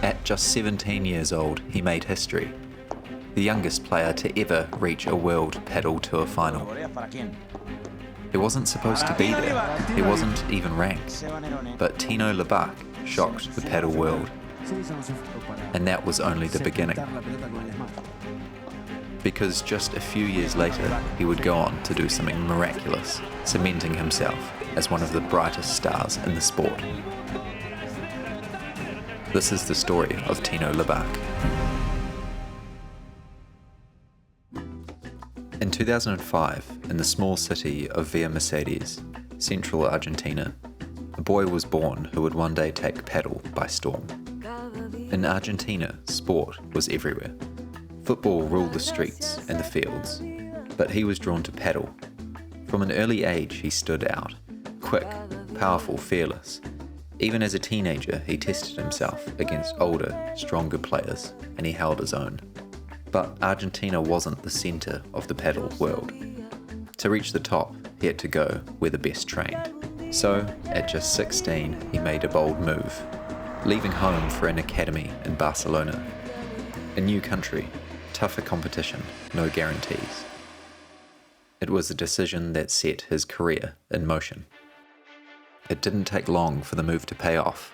At just 17 years old, he made history, the youngest player to ever reach a World Padel Tour final. He wasn't supposed to be there, he wasn't even ranked, but Tino Libaak shocked the padel world. And that was only the beginning. Because just a few years later, he would go on to do something miraculous, cementing himself as one of the brightest stars in the sport. This is the story of Tino Libaak. In 2005, in the small city of Villa Mercedes, central Argentina, a boy was born who would one day take padel by storm. In Argentina, sport was everywhere. Football ruled the streets and the fields, but he was drawn to padel. From an early age, he stood out, quick, powerful, fearless. Even as a teenager, he tested himself against older, stronger players, and he held his own. But Argentina wasn't the centre of the padel world. To reach the top, he had to go where the best trained. So, at just 16, he made a bold move, leaving home for an academy in Barcelona. A new country, tougher competition, no guarantees. It was a decision that set his career in motion. It didn't take long for the move to pay off.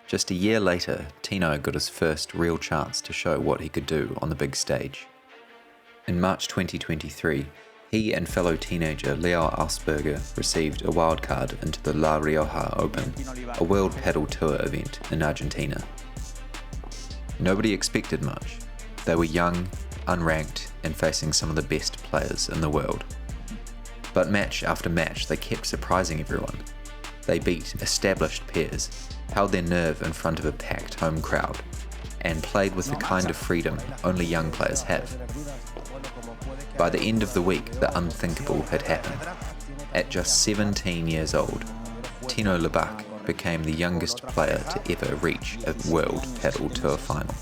Just a year later, Tino got his first real chance to show what he could do on the big stage. In March 2023, he and fellow teenager Leo Asperger received a wildcard into the La Rioja Open, a World Padel Tour event in Argentina. Nobody expected much. They were young, unranked, and facing some of the best players in the world. But match after match, they kept surprising everyone. They beat established pairs, held their nerve in front of a packed home crowd, and played with the kind of freedom only young players have. By the end of the week, the unthinkable had happened. At just 17 years old, Tino Libaak became the youngest player to ever reach a World Padel Tour final.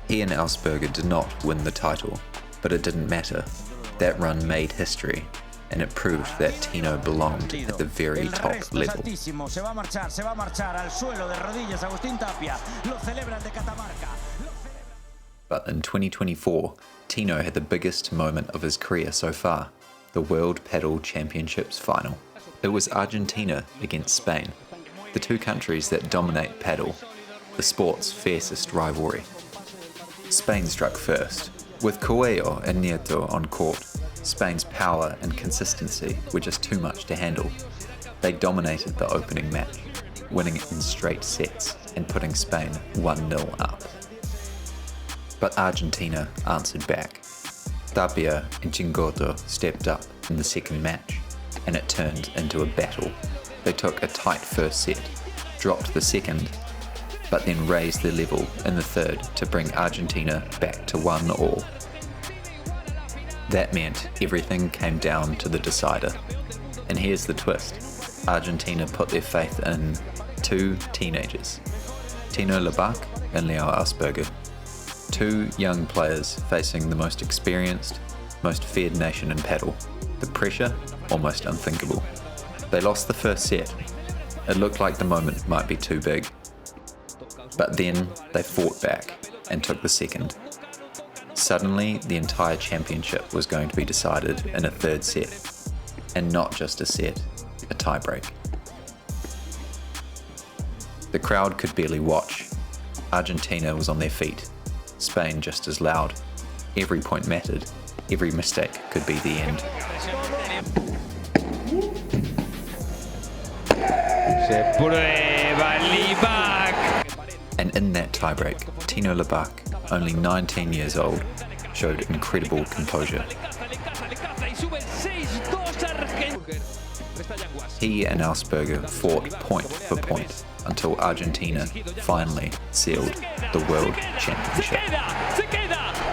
He and Asperger did not win the title, but it didn't matter. That run made history, and it proved that Tino belonged at the very top level. But in 2024, Tino had the biggest moment of his career so far, the World Padel Championships Final. It was Argentina against Spain, the two countries that dominate padel, the sport's fiercest rivalry. Spain struck first. With Coelho and Nieto on court, Spain's power and consistency were just too much to handle. They dominated the opening match, winning it in straight sets and putting Spain 1-0 up. But Argentina answered back. Tapia and Chingotto stepped up in the second match, and it turned into a battle. They took a tight first set, dropped the second, but then raised their level in the third to bring Argentina back to 1-1. That meant everything came down to the decider. And here's the twist. Argentina put their faith in two teenagers, Tino Libaak and Leo Asperger. Two young players facing the most experienced, most feared nation in padel. The pressure, almost unthinkable. They lost the first set. It looked like the moment might be too big. But then they fought back and took the second. Suddenly, the entire championship was going to be decided in a third set. And not just a set, a tiebreak. The crowd could barely watch. Argentina was on their feet. Spain just as loud. Every point mattered. Every mistake could be the end. Se prueba Libaak. And in that tiebreak, Tino Libaak, only 19 years old, showed incredible composure. He and Asperger fought point for point until Argentina finally sealed the World Championship.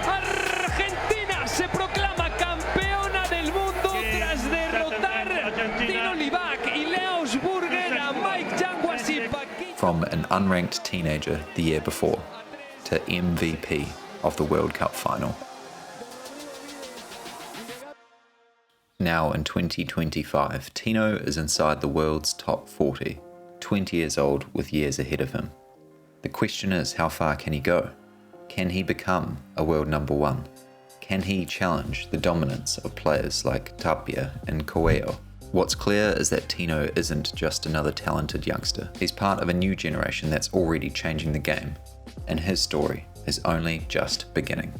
Argentina se proclama campeona del mundo tras derrotar Tino Libaak y Leo Asperger a Mike Changuas. From an unranked teenager the year before to MVP of the World Cup final. Now in 2025, Tino is inside the world's top 40, 20 years old with years ahead of him. The question is, how far can he go? Can he become a world number one? Can he challenge the dominance of players like Tapia and Chingotto? What's clear is that Tino isn't just another talented youngster. He's part of a new generation that's already changing the game, and his story is only just beginning.